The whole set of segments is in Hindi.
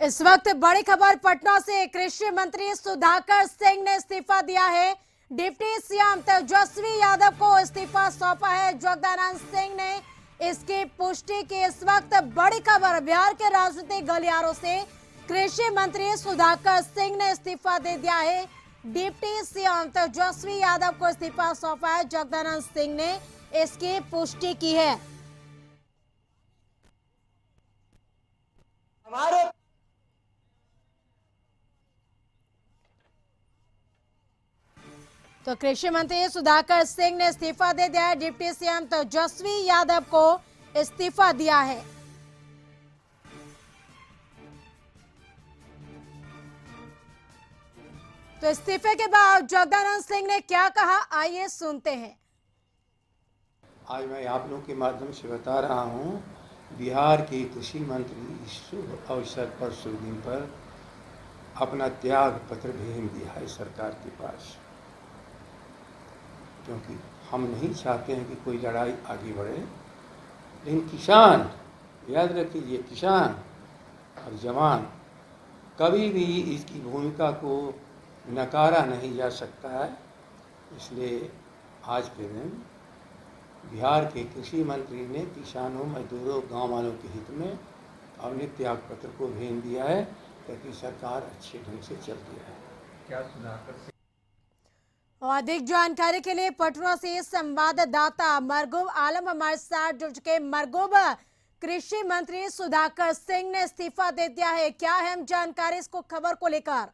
इस वक्त बड़ी खबर पटना से। कृषि मंत्री सुधाकर सिंह ने इस्तीफा दिया है। डिप्टी सीएम तेजस्वी यादव को इस्तीफा सौंपा है। जगदानंद सिंह ने इसकी पुष्टि की। इस वक्त बड़ी खबर बिहार के राजनीतिक गलियारों से। कृषि मंत्री सुधाकर सिंह ने इस्तीफा दे दिया है। डिप्टी सीएम तेजस्वी यादव को इस्तीफा सौंपा है। जगदानंद सिंह ने इसकी पुष्टि की है। हमारे तो कृषि मंत्री सुधाकर सिंह ने इस्तीफा दे दिया है। डिप्टी सीएम तेजस्वी यादव को इस्तीफा दिया है। तो इस्तीफे के बाद जगदानंद सिंह ने क्या कहा, आइए सुनते हैं। आज मैं आप लोगों के माध्यम से बता रहा हूं, बिहार के कृषि मंत्री इस शुभ अवसर पर, शुभ दिन पर अपना त्याग पत्र भेज दिया है सरकार के पास, क्योंकि हम नहीं चाहते हैं कि कोई लड़ाई आगे बढ़े। लेकिन किसान, याद रखिए, किसान और जवान कभी भी इसकी भूमिका को नकारा नहीं जा सकता है। इसलिए आज के दिन बिहार के कृषि मंत्री ने किसानों, मजदूरों, गांव वालों के हित में अपने त्याग पत्र को भेज दिया है, ताकि सरकार अच्छे ढंग से चलती है। क्या सुधाकर और अधिक जानकारी के लिए पटना से संवाददाता मरगूब आलम हमारे साथ जुड़ चुके। मरगूब, कृषि मंत्री सुधाकर सिंह ने इस्तीफा दे दिया है, क्या है जानकारी इसको खबर को लेकर?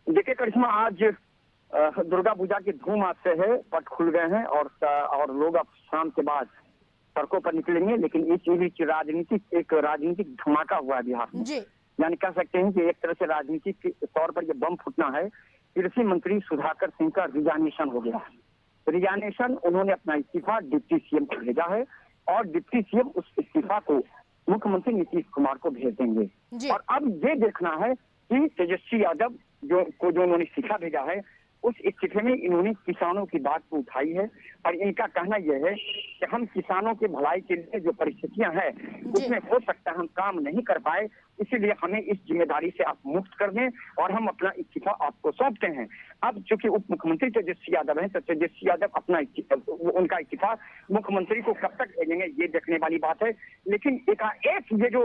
देखिए करिश्मा, आज दुर्गा पूजा की धूम आज से है। पट खुल गए हैं और लोग अब शाम के बाद सड़कों पर निकलेंगे। लेकिन इस बीच राजनीतिक धमाका हुआ है बिहार में। यानी कह सकते हैं कि एक तरह से राजनीतिक तौर पर यह बम फूटना है। कृषि मंत्री सुधाकर सिंह का रिजाइनेशन हो गया है। रिजाइनेशन, उन्होंने अपना इस्तीफा डिप्टी सीएम को भेजा है और डिप्टी सीएम उस इस्तीफा को मुख्यमंत्री नीतीश कुमार को भेज देंगे। और अब ये देखना है कि तेजस्वी यादव जो उन्होंने इस्तीफा भेजा है, उस इस्तीफे में इन्होंने किसानों की बात को उठाई है। और इनका कहना यह है कि हम किसानों के भलाई के लिए जो परिस्थितियां हैं उसमें हो सकता है हम काम नहीं कर पाए, इसीलिए हमें इस जिम्मेदारी से आप मुक्त कर दें और हम अपना इस्तीफा आपको सौंपते हैं। अब चूंकि उप मुख्यमंत्री तेजस्वी यादव हैं, तो तेजस्वी यादव अपना उनका इस्तीफा मुख्यमंत्री को कब तक भेजेंगे ये देखने वाली बात है। लेकिन एकाएक ये जो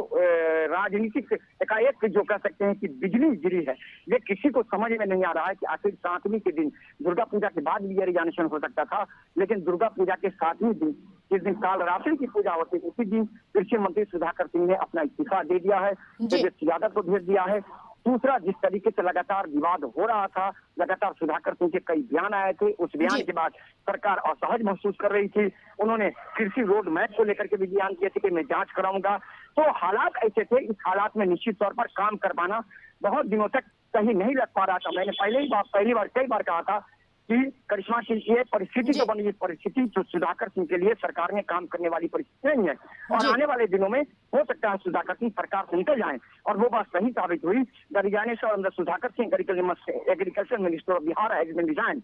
राजनीतिक एकाएक जो कह सकते हैं कि बिजली गिरी है, ये किसी को समझ में नहीं आ रहा है कि आखिर 7वीं के दिन, दुर्गा पूजा के बाद भी ये रिजाइनेशन हो सकता था, लेकिन दुर्गा पूजा के 7वें दिन, जिस दिन कालरात्रि की पूजा होती है, उसी दिन कृषि मंत्री सुधाकर सिंह ने अपना इस्तीफा दे दिया है, तेजस्वी यादव को भेज दिया है। दूसरा, जिस तरीके से लगातार विवाद हो रहा था, लगातार सुधाकर सिंह के कई बयान आए थे, उस बयान के बाद सरकार असहज महसूस कर रही थी। उन्होंने कृषि रोड मैप को लेकर के भी बयान किए थे कि मैं जांच कराऊंगा। तो हालात ऐसे थे, इस हालात में निश्चित तौर पर काम कर पाना बहुत दिनों तक कहीं नहीं लग पा रहा था। मैंने पहली बार कई बार कहा था कि करिश्मा की ये परिस्थिति तो बनी, परिस्थिति जो सुधाकर सिंह के लिए सरकार में काम करने वाली परिस्थिति नहीं है। और आने वाले दिनों में हो सकता है सुधाकर सिंह सरकार से निकल जाएं, और वो बात सही साबित हुई। The resignation of Sudhakar Singh agriculture minister of Bihar has been resigned.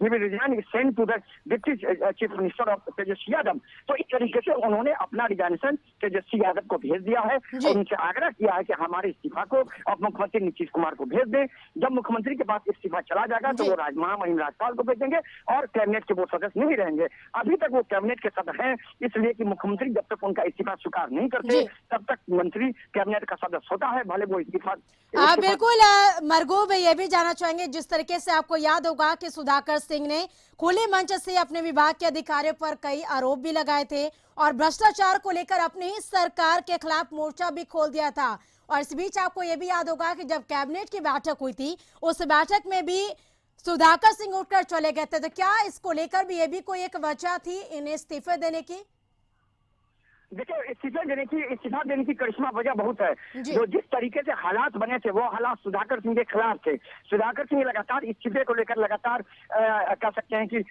He will resign is sent to the Deputy Chief Minister of Tejashwi Yadav. तो इस तरीके से उन्होंने अपना रिजाइनेशन तेजस्वी यादव को भेज दिया है और उनसे आग्रह किया है कि हमारे इस्तीफा को अब मुख्यमंत्री नीतीश कुमार को भेज दें। जब मुख्यमंत्री के पास इस्तीफा चला जाएगा तो वो महिम राज्यपाल को भेजेंगे और कैबिनेट के वो सदस्य नहीं रहेंगे। अभी तक वो कैबिनेट के सदस्य हैं, इसलिए कि मुख्यमंत्री जब तक उनका इस्तीफा स्वीकार नहीं करते तब तक मंत्री कैबिनेट का सदस्य होता है, भले वो इस्तीफा। बिल्कुल मरगूब, ये भी जानना चाहेंगे, जिस तरीके से आपको याद होगा कि सुधाकर सिंह ने खुले मंच से अपने विभाग के अधिकारियों पर कई आरोप भी लगाए थे और भ्रष्टाचार को लेकर अपनी ही सरकार के खिलाफ मोर्चा भी खोल दिया था। और इस बीच आपको यह भी याद होगा कि जब कैबिनेट की बैठक हुई थी, उस बैठक में भी सुधाकर सिंह उठकर चले गए थे। तो क्या इसको लेकर भी ये भी कोई एक वजह थी इन्हें इस्तीफे देने की? देखिए, इस्तीफा देने की करिश्मा वजह बहुत है। जो जिस तरीके से हालात बने थे, वो हालात सुधाकर सिंह के खिलाफ थे। सुधाकर सिंह लगातार इस्तीफे को लेकर लगातार कह सकते हैं कि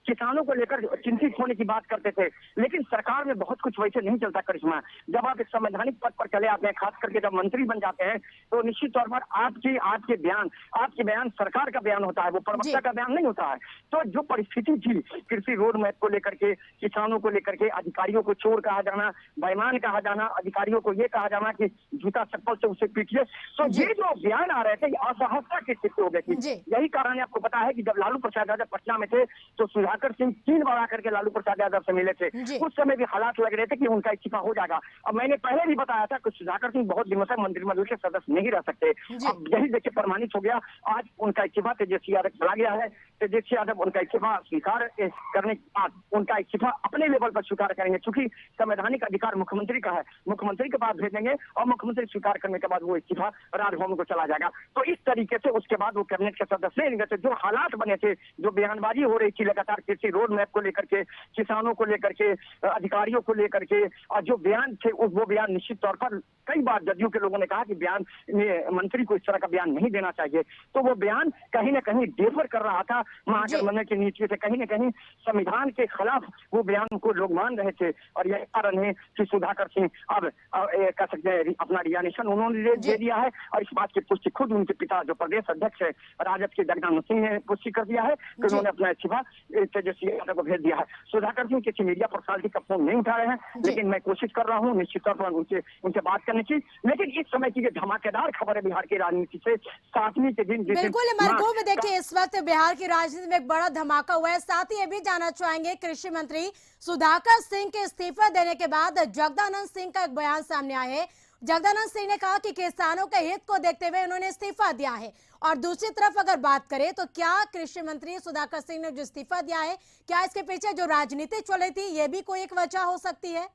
किसानों को लेकर चिंतित होने की बात करते थे। लेकिन सरकार में बहुत कुछ वैसे नहीं चलता करिश्मा। जब आप एक संवैधानिक पद पर चले आते हैं, खास करके जब मंत्री बन जाते हैं, तो निश्चित तौर पर आपके बयान सरकार का बयान होता है, वो प्रवक्ता का बयान नहीं होता है। तो जो परिस्थिति थी कृषि रोड मैप को लेकर के, किसानों को लेकर के, अधिकारियों को चोर कहा जाना, बेईमान कहा जाना, अधिकारियों को ये कहा जाना कि जूता चप्पल से उसे पीटिए, तो ये जो बयान आ रहे थे असहजता की स्थिति हो गई थी। यही कारण है, आपको पता है कि जब लालू प्रसाद यादव पटना में थे तो सुधाकर सिंह 3 बार आकर के लालू प्रसाद यादव से मिले थे। उस समय भी हालात लग रहे थे कि उनका इस्तीफा हो जाएगा। अब मैंने पहले भी बताया था कि सुधाकर सिंह बहुत दिनों तक मंत्रिमंडल के सदस्य नहीं रह सकते। अब यही देखिए प्रमाणित हो गया। आज उनका इस्तीफा तेजस्वी यादव चला गया है। तेजस्वी यादव उनका इस्तीफा स्वीकार करने के बाद उनका इस्तीफा अपने लेवल पर स्वीकार करेंगे, क्योंकि संवैधानिक अधिकार मुख्यमंत्री का है। मुख्यमंत्री के पास भेजेंगे और मुख्यमंत्री स्वीकार करने के बाद वो इस्तीफा राजभवन को चला जाएगा। तो इस तरीके से उसके बाद वो कैबिनेट के सदस्य नहीं गए थे। जो हालात बने थे, जो बयानबाजी हो रही थी लगातार कृषि रोड मैप को लेकर के, किसानों को लेकर के, अधिकारियों को लेकर के, और जो बयान थे वो बयान निश्चित तौर पर कई बार जदयू के लोगों ने कहा कि बयान में मंत्री को इस तरह का बयान नहीं देना चाहिए। तो वो बयान कहीं ना कहीं डेफर कर रहा था महागठबंधन की नीति से, कहीं ना कहीं संविधान के खिलाफ वो बयान को लोग मान रहे थे। और यही कारण है कि सुधाकर सिंह अब कह सकते हैं अपना रिजाइनेशन उन्होंने दे दिया है। और इस बात की पुष्टि खुद उनके पिता जो प्रदेश अध्यक्ष है राजद के जगदानंद सिंह ने पुष्टि कर दिया है कि उन्होंने अपना इस्तीफा तेजस्वी यादव को भेज दिया है। सुधाकर सिंह किसी मीडिया पर्सनालिटी का फोन नहीं उठा रहे हैं, लेकिन मैं कोशिश कर रहा हूँ निश्चित तौर पर उनसे बात करने की। लेकिन इस समय की धमाकेदार खबर है बिहार की राजनीति से, 7वीं के दिन बिल्कुल मरगो में देखिए इस वक्त बिहार की राजनीति में एक बड़ा धमाका हुआ है। साथ ही ये भी जानना चाहेंगे कृषि मंत्री सुधाकर सिंह के इस्तीफा देने के बाद जगदानंद सिंह का एक बयान सामने आया है। जगदानंद सिंह ने कहा कि किसानों के हित को देखते हुए उन्होंने इस्तीफा दिया है। और दूसरी तरफ अगर बात करें तो क्या कृषि मंत्री सुधाकर सिंह ने जो इस्तीफा दिया है, क्या इसके पीछे जो राजनीति चल रही थी ये भी कोई एक वजह हो सकती है?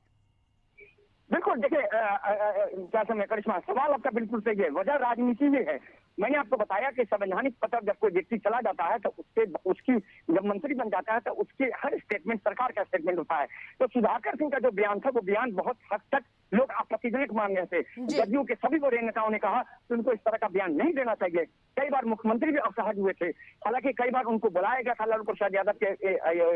बिल्कुल, देखिए क्या समय करिश्मा, सवाल आपका बिल्कुल सही है। वजह राजनीति ही है। मैंने आपको बताया कि संवैधानिक पद जब कोई व्यक्ति चला जाता है तो उसकी जब मंत्री बन जाता है तो उसके हर स्टेटमेंट सरकार का स्टेटमेंट होता है। तो सुधाकर सिंह का जो बयान था वो बयान बहुत हद तक लोग आपत्तिजनक मान रहे थे। जदयू के सभी वरीय नेताओं ने कहा कि उनको इस तरह का बयान नहीं देना चाहिए। कई बार मुख्यमंत्री भी असहज हुए थे। हालांकि कई बार उनको बुलाया गया था लालू प्रसाद यादव के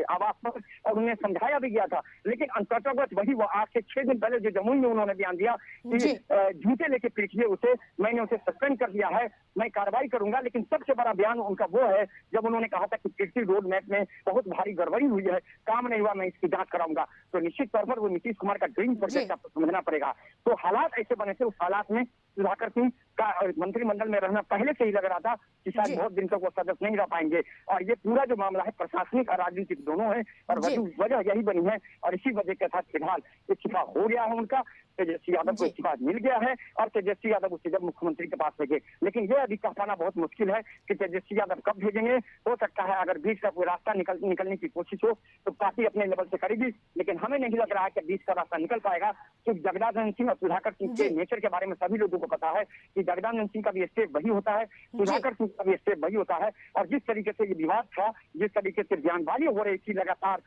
आवास पर और उन्हें समझाया भी गया था। लेकिन अंततः वही वो आज से 6 दिन पहले जो जमुई में उन्होंने बयान दिया कि झूठे लेके पीटिए उसे, मैंने उसे सस्पेंड कर दिया है, मैं कार्रवाई करूंगा। लेकिन सबसे बड़ा बयान उनका वो है जब उन्होंने कहा था कि कृषि रोड मैप में बहुत भारी गड़बड़ी हुई है, काम नहीं हुआ, मैं इसकी जांच कराऊंगा। तो निश्चित तौर पर वो नीतीश कुमार का ड्रीम प्रोजेक्ट आपको समझना पड़ेगा। तो हालात ऐसे बने थे, उस हालात में सुधाकर सिंह का मंत्रिमंडल में रहना पहले से ही लग रहा था कि शायद बहुत दिन तक वो सदस्य नहीं रह पाएंगे। और ये पूरा जो मामला है प्रशासनिक और राजनीतिक दोनों है और वजह यही बनी है। और इसी वजह के साथ फिलहाल इस्तीफा हो गया है उनका, तेजस्वी यादव को इस्तीफा मिल गया है और तेजस्वी यादव उसे जब मुख्यमंत्री के पास भेजे। लेकिन ये अभी कह पाना बहुत मुश्किल है कि तेजस्वी यादव कब भेजेंगे। हो सकता है अगर बीच का कोई रास्ता निकलने की कोशिश हो तो पार्टी अपने लेवल से करेगी, लेकिन हमें नहीं लग रहा है कि बीच का रास्ता निकल पाएगा। क्योंकि जगदानंद सिंह और सुधाकर सिंह के नेचर के बारे में सभी लोगों को पता है कि जगदानंद सिंह का भी स्टेप वही होता है, सुधाकर सिंह का भी स्टेप वही होता है। और जिस तरीके से ये विवाद था, जिस तरीके से बयानबाजी हो रही थी लगातार,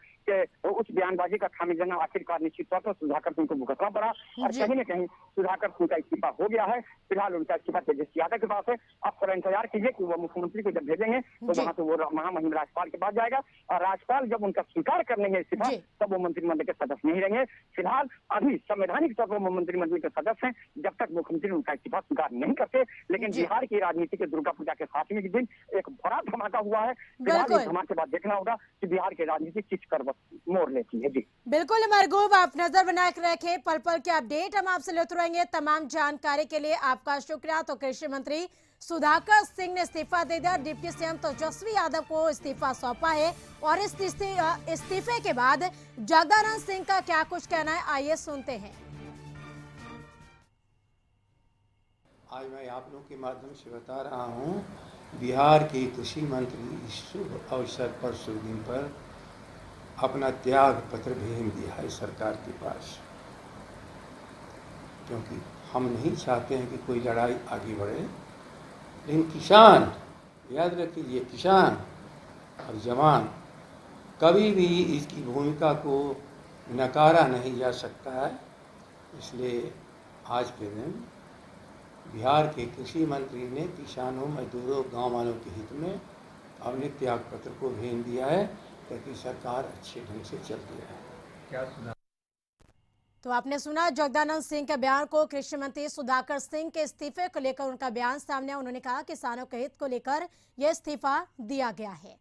उस बयानबाजी का खामियाजा आखिरकार निश्चित तौर पर सुधाकर सिंह को भुगतना पड़ा। और कहीं न कहीं सुधाकर सिंह का इस्तीफा हो गया है। फिलहाल उनका इस्तीफा तेजस्वी यादव के पास है। आप थोड़ा इंतजार कीजिए कि वो मुख्यमंत्री को जब भेजेंगे तो वहां से वो महामहिम राज्यपाल के पास जाएगा और राज्यपाल जब उनका स्वीकार कर लेंगे इस्तीफा तब वो मंत्रिमंडल के सदस्य नहीं रहेंगे। फिलहाल अभी संवैधानिक तौर पर वो मंत्रिमंडल के सदस्य हैं जब तक मुख्यमंत्री उनका इस्तीफा स्वीकार नहीं करते। लेकिन बिहार की राजनीति के दुर्गा पूजा के 7वें दिन एक बड़ा धमाका हुआ है। फिलहाल इस धमाके के बाद देखना होगा कि बिहार की राजनीति किस करवट मोड़ लेती है। जी बिल्कुल मरगूब, आप नजर बनाकर रखें, पल पल के अपडेट हम आपसे लेते रहेंगे। तमाम जानकारी के लिए आपका शुक्रिया। तो कृषि मंत्री सुधाकर सिंह ने इस्तीफा दे दिया। डिप्टी सीएम तेजस्वी यादव को इस्तीफा सौंपा है और इस इस्तीफे के बाद जगदानंद सिंह का क्या कुछ कहना है, आइए सुनते हैं। आज मैं आप लोगों के माध्यम से बता रहा हूं, बिहार के कृषि मंत्री इस शुभ अवसर पर शुभ दिन पर अपना त्याग पत्र भेज दिया है सरकार के पास, क्योंकि हम नहीं चाहते हैं कि कोई लड़ाई आगे बढ़े। लेकिन किसान, याद रखिए, किसान और जवान कभी भी इसकी भूमिका को नकारा नहीं जा सकता है। इसलिए आज के दिन बिहार के कृषि मंत्री ने किसानों, मजदूरों, गांव वालों के हित में अपने त्याग पत्र को भेज दिया है। करके सरकार अच्छे ढंग से चलती है। तो आपने सुना जगदानंद सिंह के बयान को। कृषि मंत्री सुधाकर सिंह के इस्तीफे को लेकर उनका बयान सामने आया। उन्होंने कहा किसानों के हित को लेकर यह इस्तीफा दिया गया है।